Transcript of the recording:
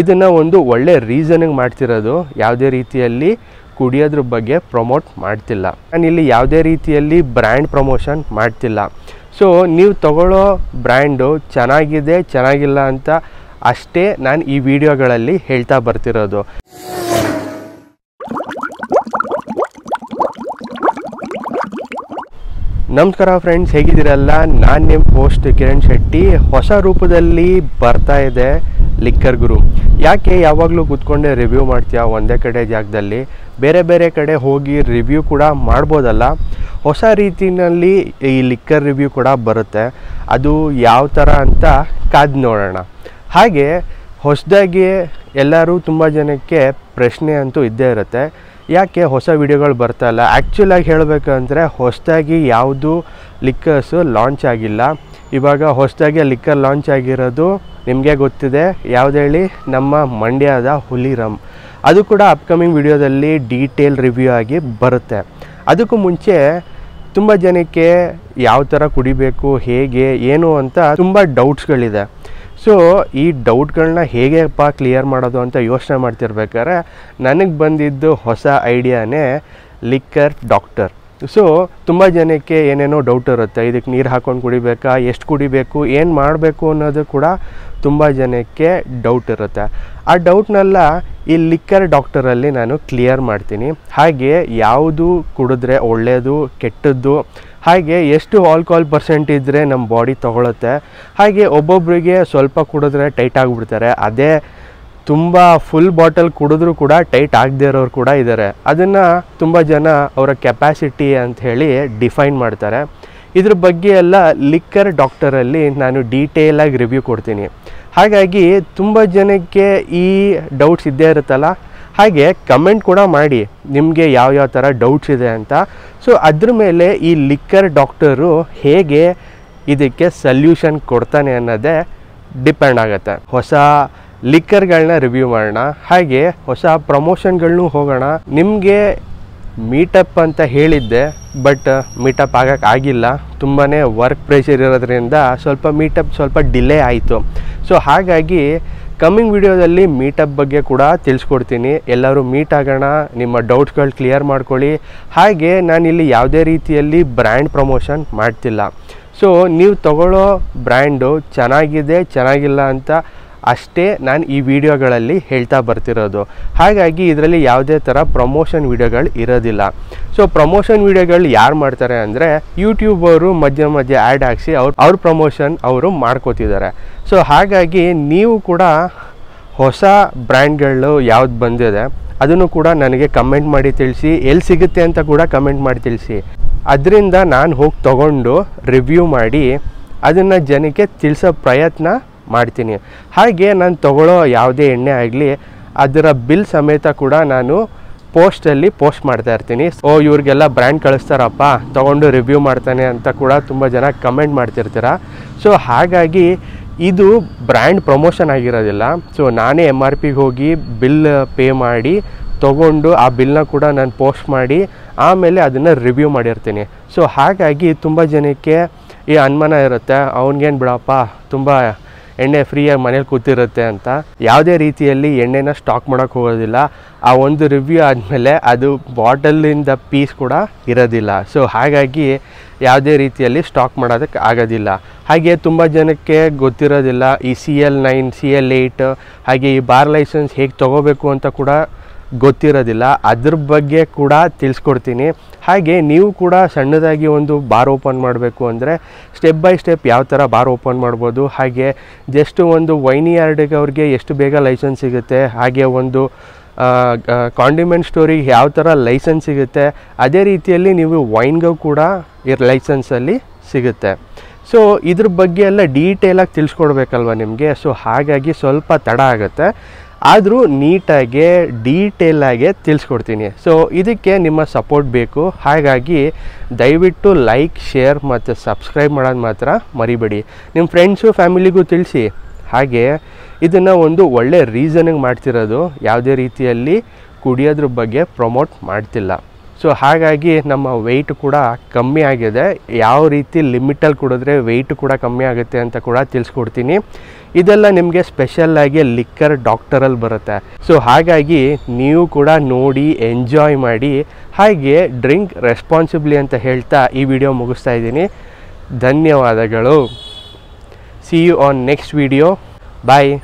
ಇದನ್ನು ಒಂದು ಒಳ್ಳೆ ರೀಸನಿಗೆ ಮಾಡ್ತಿರೋದು, ಯಾವುದೇ ರೀತಿಯಲ್ಲಿ ಕುಡಿಯೋದ್ರ ಬಗ್ಗೆ ಪ್ರಮೋಟ್ ಮಾಡ್ತಿಲ್ಲ. ನಾನಿಲ್ಲಿ ಯಾವುದೇ ರೀತಿಯಲ್ಲಿ ಬ್ರ್ಯಾಂಡ್ ಪ್ರಮೋಷನ್ ಮಾಡ್ತಿಲ್ಲ. ಸೊ ನೀವು ತಗೊಳ್ಳೋ ಬ್ರ್ಯಾಂಡು ಚೆನ್ನಾಗಿದೆ ಚೆನ್ನಾಗಿಲ್ಲ ಅಂತ ಅಷ್ಟೇ ನಾನು ಈ ವಿಡಿಯೋಗಳಲ್ಲಿ ಹೇಳ್ತಾ ಬರ್ತಿರೋದು. ನಮಸ್ಕಾರ ಫ್ರೆಂಡ್ಸ್, ಹೇಗಿದ್ದೀರಲ್ಲ? ನಾನು ನಿಮ್ಮ ಹೋಸ್ಟ್ ಕಿರಣ್ ಶೆಟ್ಟಿ. ಹೊಸ ರೂಪದಲ್ಲಿ ಬರ್ತಾ ಇದೆ ಲಿಕ್ಕರ್ ಗುರು. ಯಾಕೆ ಯಾವಾಗಲೂ ಕೂತ್ಕೊಂಡೆ ರಿವ್ಯೂ ಮಾಡ್ತೀಯಾ ಒಂದೇ ಕಡೆ ಜಾಗದಲ್ಲಿ? ಬೇರೆ ಬೇರೆ ಕಡೆ ಹೋಗಿ ರಿವ್ಯೂ ಕೂಡ ಮಾಡ್ಬೋದಲ್ಲ. ಹೊಸ ರೀತಿಯಲ್ಲಿ ಈ ಲಿಕ್ಕರ್ ರಿವ್ಯೂ ಕೂಡ ಬರುತ್ತೆ. ಅದು ಯಾವ ಥರ ಅಂತ ಕಾದು ನೋಡೋಣ. ಹಾಗೆ ಹೊಸದಾಗಿ ಎಲ್ಲರೂ ತುಂಬ ಜನಕ್ಕೆ ಪ್ರಶ್ನೆ ಅಂತೂ ಇದ್ದೇ ಇರುತ್ತೆ, ಯಾಕೆ ಹೊಸ ವಿಡಿಯೋಗಳು ಬರ್ತಾಯಿಲ್ಲ? ಆ್ಯಕ್ಚುಲಾಗಿ ಹೇಳಬೇಕಂದ್ರೆ ಹೊಸದಾಗಿ ಯಾವುದು ಲಿಕ್ಕರ್ಸು ಲಾಂಚ್ ಆಗಿಲ್ಲ. ಇವಾಗ ಹೊಸದಾಗಿ ಲಿಕ್ಕರ್ ಲಾಂಚ್ ಆಗಿರೋದು ನಿಮಗೆ ಗೊತ್ತಿದೆ, ಯಾವ್ದು ಹೇಳಿ? ನಮ್ಮ ಮಂಡ್ಯದ ಹುಲಿರಮ್. ಅದು ಕೂಡ ಅಪ್ಕಮಿಂಗ್ ವಿಡಿಯೋದಲ್ಲಿ ಡೀಟೇಲ್ ರಿವ್ಯೂ ಆಗಿ ಬರುತ್ತೆ. ಅದಕ್ಕೂ ಮುಂಚೆ ತುಂಬ ಜನಕ್ಕೆ ಯಾವ ಥರ ಕುಡಿಬೇಕು, ಹೇಗೆ, ಏನು ಅಂತ ತುಂಬ ಡೌಟ್ಸ್ಗಳಿದೆ. ಸೊ ಈ ಡೌಟ್ಗಳನ್ನ ಹೇಗೆಪ್ಪ ಕ್ಲಿಯರ್ ಮಾಡೋದು ಅಂತ ಯೋಚನೆ ಮಾಡ್ತಿರ್ಬೇಕಾದ್ರೆ ನನಗೆ ಬಂದಿದ್ದು ಹೊಸ ಐಡಿಯಾನೇ ಲಿಕ್ಕರ್ ಡಾಕ್ಟರ್. ಸೊ ತುಂಬ ಜನಕ್ಕೆ ಏನೇನೋ ಡೌಟ್ ಇರುತ್ತೆ, ಇದಕ್ಕೆ ನೀರು ಹಾಕ್ಕೊಂಡು ಕುಡಿಬೇಕಾ, ಎಷ್ಟು ಕುಡಿಬೇಕು, ಏನು ಮಾಡಬೇಕು ಅನ್ನೋದು ಕೂಡ ತುಂಬ ಜನಕ್ಕೆ ಡೌಟ್ ಇರುತ್ತೆ. ಆ ಡೌಟ್ನೆಲ್ಲ ಈ ಲಿಕ್ಕರ್ ಡಾಕ್ಟರಲ್ಲಿ ನಾನು ಕ್ಲಿಯರ್ ಮಾಡ್ತೀನಿ. ಹಾಗೆ ಯಾವುದು ಕುಡಿದ್ರೆ ಒಳ್ಳೆಯದು, ಕೆಟ್ಟದ್ದು, ಹಾಗೆ ಎಷ್ಟು ಆಲ್ಕೋಹಾಲ್ ಪರ್ಸೆಂಟ್ ಇದ್ದರೆ ನಮ್ಮ ಬಾಡಿ ತೊಗೊಳುತ್ತೆ, ಹಾಗೆ ಒಬ್ಬೊಬ್ಬರಿಗೆ ಸ್ವಲ್ಪ ಕುಡಿದ್ರೆ ಟೈಟ್ ಆಗಿಬಿಡ್ತಾರೆ, ಅದೇ ತುಂಬ ಫುಲ್ ಬಾಟಲ್ ಕುಡಿದ್ರೂ ಕೂಡ ಟೈಟ್ ಆಗದೇ ಇರೋರು ಕೂಡ ಇದ್ದಾರೆ. ಅದನ್ನು ತುಂಬ ಜನ ಅವರ ಕೆಪಾಸಿಟಿ ಅಂತ ಹೇಳಿ ಡಿಫೈನ್ ಮಾಡ್ತಾರೆ. ಇದ್ರ ಬಗ್ಗೆ ಎಲ್ಲ ಲಿಕ್ಕರ್ ಡಾಕ್ಟರಲ್ಲಿ ನಾನು ಡೀಟೇಲಾಗಿ ರಿವ್ಯೂ ಕೊಡ್ತೀನಿ. ಹಾಗಾಗಿ ತುಂಬ ಜನಕ್ಕೆ ಈ ಡೌಟ್ಸ್ ಇದ್ದೇ ಇರುತ್ತಲ್ಲ, ಹಾಗೆ ಕಮೆಂಟ್ ಕೂಡ ಮಾಡಿ ನಿಮಗೆ ಯಾವ ಥರ ಡೌಟ್ಸ್ ಇದೆ ಅಂತ. ಸೊ ಅದ್ರ ಮೇಲೆ ಈ ಲಿಕ್ಕರ್ ಡಾಕ್ಟರು ಹೇಗೆ ಇದಕ್ಕೆ ಸಲ್ಯೂಷನ್ ಕೊಡ್ತಾನೆ ಅನ್ನೋದೇ ಡಿಪೆಂಡ್ ಆಗುತ್ತೆ. ಹೊಸ ಲಿಕ್ಕರ್ಗಳನ್ನ ರಿವ್ಯೂ ಮಾಡೋಣ, ಹಾಗೆ ಹೊಸ ಪ್ರಮೋಷನ್ಗಳನ್ನೂ ಹೋಗೋಣ. ನಿಮಗೆ ಮೀಟಪ್ ಅಂತ ಹೇಳಿದ್ದೆ, ಬಟ್ ಮೀಟಪ್ ಆಗೋಕ್ಕಾಗಿಲ್ಲ. ತುಂಬಾ ವರ್ಕ್ ಪ್ರೆಷರ್ ಇರೋದ್ರಿಂದ ಸ್ವಲ್ಪ ಡಿಲೇ ಆಯಿತು. ಸೊ ಹಾಗಾಗಿ ಕಮ್ಮಿಂಗ್ ವಿಡಿಯೋದಲ್ಲಿ ಮೀಟಪ್ ಬಗ್ಗೆ ಕೂಡ ತಿಳಿಸ್ಕೊಡ್ತೀನಿ. ಎಲ್ಲರೂ ಮೀಟ್ ಆಗೋಣ, ನಿಮ್ಮ ಡೌಟ್ಸ್ಗಳು ಕ್ಲಿಯರ್ ಮಾಡ್ಕೊಳ್ಳಿ. ಹಾಗೆ ನಾನಿಲ್ಲಿ ಯಾವುದೇ ರೀತಿಯಲ್ಲಿ ಬ್ರ್ಯಾಂಡ್ ಪ್ರಮೋಷನ್ ಮಾಡ್ತಿಲ್ಲ. ಸೊ ನೀವು ತಗೊಳ್ಳೋ ಬ್ರ್ಯಾಂಡು ಚೆನ್ನಾಗಿದೆ ಚೆನ್ನಾಗಿಲ್ಲ ಅಂತ ಅಷ್ಟೇ ನಾನು ಈ ವಿಡಿಯೋಗಳಲ್ಲಿ ಹೇಳ್ತಾ ಬರ್ತಿರೋದು. ಹಾಗಾಗಿ ಇದರಲ್ಲಿ ಯಾವುದೇ ಥರ ಪ್ರಮೋಷನ್ ವಿಡಿಯೋಗಳು ಇರೋದಿಲ್ಲ. ಸೊ ಪ್ರಮೋಷನ್ ವಿಡಿಯೋಗಳು ಯಾರು ಮಾಡ್ತಾರೆ ಅಂದರೆ ಯೂಟ್ಯೂಬ್ ಅವರು ಮಧ್ಯ ಆ್ಯಡ್ ಹಾಕ್ಸಿ ಅವ್ರ ಪ್ರಮೋಷನ್ ಅವರು ಮಾಡ್ಕೋತಿದ್ದಾರೆ. ಸೊ ಹಾಗಾಗಿ ನೀವು ಕೂಡ ಹೊಸ ಬ್ರ್ಯಾಂಡ್ಗಳು ಯಾವ್ದು ಬಂದಿದೆ ಅದನ್ನು ಕೂಡ ನನಗೆ ಕಮೆಂಟ್ ಮಾಡಿ ತಿಳಿಸಿ, ಎಲ್ಲಿ ಸಿಗುತ್ತೆ ಅಂತ ಕೂಡ ಕಮೆಂಟ್ ಮಾಡಿ ತಿಳಿಸಿ. ಅದರಿಂದ ನಾನು ಹೋಗಿ ತೊಗೊಂಡು ರಿವ್ಯೂ ಮಾಡಿ ಅದನ್ನು ಜನಕ್ಕೆ ತಿಳಿಸೋ ಪ್ರಯತ್ನ ಮಾಡ್ತೀನಿ. ಹಾಗೆ ನಾನು ತೊಗೊಳ್ಳೋ ಯಾವುದೇ ಎಣ್ಣೆ ಆಗಲಿ ಅದರ ಬಿಲ್ ಸಮೇತ ಕೂಡ ನಾನು ಪೋಸ್ಟಲ್ಲಿ ಪೋಸ್ಟ್ ಮಾಡ್ತಾ ಇರ್ತೀನಿ. ಇವ್ರಿಗೆಲ್ಲ ಬ್ರ್ಯಾಂಡ್ ಕಳಿಸ್ತಾರಪ್ಪ, ತೊಗೊಂಡು ರಿವ್ಯೂ ಮಾಡ್ತಾನೆ ಅಂತ ಕೂಡ ತುಂಬ ಜನ ಕಮೆಂಟ್ ಮಾಡ್ತಿರ್ತೀರ. ಸೊ ಹಾಗಾಗಿ ಇದು ಬ್ರ್ಯಾಂಡ್ ಪ್ರಮೋಷನ್ ಆಗಿರೋದಿಲ್ಲ. ಸೊ ನಾನೇ MRPಗೆ ಹೋಗಿ ಬಿಲ್ ಪೇ ಮಾಡಿ ತೊಗೊಂಡು ಆ ಬಿಲ್ನ ಕೂಡ ನಾನು ಪೋಸ್ಟ್ ಮಾಡಿ ಆಮೇಲೆ ಅದನ್ನು ರಿವ್ಯೂ ಮಾಡಿರ್ತೀನಿ. ಸೊ ಹಾಗಾಗಿ ತುಂಬ ಜನಕ್ಕೆ ಈ ಅನುಮಾನ ಇರುತ್ತೆ, ಅವ್ನಿಗೇನು ಬಿಡಪ್ಪ ತುಂಬ ಎಣ್ಣೆ ಫ್ರೀಯಾಗಿ ಮನೇಲಿ ಕೂತಿರುತ್ತೆ ಅಂತ. ಯಾವುದೇ ರೀತಿಯಲ್ಲಿ ಎಣ್ಣೆನ ಸ್ಟಾಕ್ ಮಾಡೋಕ್ಕೆ ಹೋಗೋದಿಲ್ಲ. ಆ ಒಂದು ರಿವ್ಯೂ ಆದಮೇಲೆ ಅದು ಬಾಟಲಿಂದ ಪೀಸ್ ಕೂಡ ಇರೋದಿಲ್ಲ. ಸೊ ಹಾಗಾಗಿ ಯಾವುದೇ ರೀತಿಯಲ್ಲಿ ಸ್ಟಾಕ್ ಮಾಡೋದಕ್ಕೆ ಆಗೋದಿಲ್ಲ. ಹಾಗೆ ತುಂಬ ಜನಕ್ಕೆ ಗೊತ್ತಿರೋದಿಲ್ಲ ಈ CL9 CL8 ಹಾಗೆ ಈ ಬಾರ್ ಲೈಸೆನ್ಸ್ ಹೇಗೆ ತೊಗೋಬೇಕು ಅಂತ ಕೂಡ ಗೊತ್ತಿರೋದಿಲ್ಲ. ಅದ್ರ ಬಗ್ಗೆ ಕೂಡ ತಿಳಿಸ್ಕೊಡ್ತೀನಿ. ಹಾಗೆ ನೀವು ಕೂಡ ಸಣ್ಣದಾಗಿ ಒಂದು ಬಾರ್ ಓಪನ್ ಮಾಡಬೇಕು ಅಂದರೆ ಸ್ಟೆಪ್ ಬೈ ಸ್ಟೆಪ್ ಯಾವ ಥರ ಬಾರ್ ಓಪನ್ ಮಾಡ್ಬೋದು, ಹಾಗೆ ಜಸ್ಟ್ ಒಂದು ವೈನ್ ಯಾರ್ಡಿಗೆ ಅವ್ರಿಗೆ ಎಷ್ಟು ಬೇಗ ಲೈಸೆನ್ಸ್ ಸಿಗುತ್ತೆ, ಹಾಗೆ ಒಂದು ಕಾಂಡಿಮೆಂಟ್ ಸ್ಟೋರಿಗೆ ಯಾವ ಥರ ಲೈಸೆನ್ಸ್ ಸಿಗುತ್ತೆ, ಅದೇ ರೀತಿಯಲ್ಲಿ ನೀವು ವೈನ್ಗೂ ಕೂಡ ಲೈಸೆನ್ಸಲ್ಲಿ ಸಿಗುತ್ತೆ. ಸೊ ಇದ್ರ ಬಗ್ಗೆ ಎಲ್ಲ ಡೀಟೇಲಾಗಿ ತಿಳಿಸ್ಕೊಡ್ಬೇಕಲ್ವ ನಿಮಗೆ. ಸೊ ಹಾಗಾಗಿ ಸ್ವಲ್ಪ ತಡ ಆಗುತ್ತೆ, ಆದರೂ ನೀಟಾಗಿ ಡೀಟೇಲಾಗೆ ತಿಳಿಸ್ಕೊಡ್ತೀನಿ. ಸೊ ಇದಕ್ಕೆ ನಿಮ್ಮ ಸಪೋರ್ಟ್ ಬೇಕು. ಹಾಗಾಗಿ ದಯವಿಟ್ಟು ಲೈಕ್, ಶೇರ್ ಮತ್ತು ಸಬ್ಸ್ಕ್ರೈಬ್ ಮಾಡೋದು ಮಾತ್ರ ಮರಿಬೇಡಿ. ನಿಮ್ಮ ಫ್ರೆಂಡ್ಸು ಫ್ಯಾಮಿಲಿಗೂ ತಿಳಿಸಿ. ಹಾಗೆ ಇದನ್ನು ಒಂದು ಒಳ್ಳೆ ರೀಸನಿಗೆ ಮಾಡ್ತಿರೋದು, ಯಾವುದೇ ರೀತಿಯಲ್ಲಿ ಕುಡಿಯೋದ್ರ ಬಗ್ಗೆ ಪ್ರಮೋಟ್ ಮಾಡ್ತಿಲ್ಲ. ಸೊ ಹಾಗಾಗಿ ನಮ್ಮ ವೆಯ್ಟ್ ಕೂಡ ಕಮ್ಮಿ ಆಗಿದೆ. ಯಾವ ರೀತಿ ಲಿಮಿಟಲ್ಲಿ ಕುಡಿದ್ರೆ ವೆಯ್ಟ್ ಕೂಡ ಕಮ್ಮಿ ಆಗುತ್ತೆ ಅಂತ ಕೂಡ ತಿಳಿಸ್ಕೊಡ್ತೀನಿ. ಇದೆಲ್ಲ ನಿಮಗೆ ಸ್ಪೆಷಲ್ಲಾಗಿ ಲಿಕ್ಕರ್ ಡಾಕ್ಟರಲ್ಲಿ ಬರುತ್ತೆ. ಸೊ ಹಾಗಾಗಿ ನೀವು ಕೂಡ ನೋಡಿ ಎಂಜಾಯ್ ಮಾಡಿ, ಹಾಗೆ ಡ್ರಿಂಕ್ ರೆಸ್ಪಾನ್ಸಿಬ್ಲಿ ಅಂತ ಹೇಳ್ತಾ ಈ ವಿಡಿಯೋ ಮುಗಿಸ್ತಾ ಇದ್ದೀನಿ. ಧನ್ಯವಾದಗಳು. See you on next video. Bye.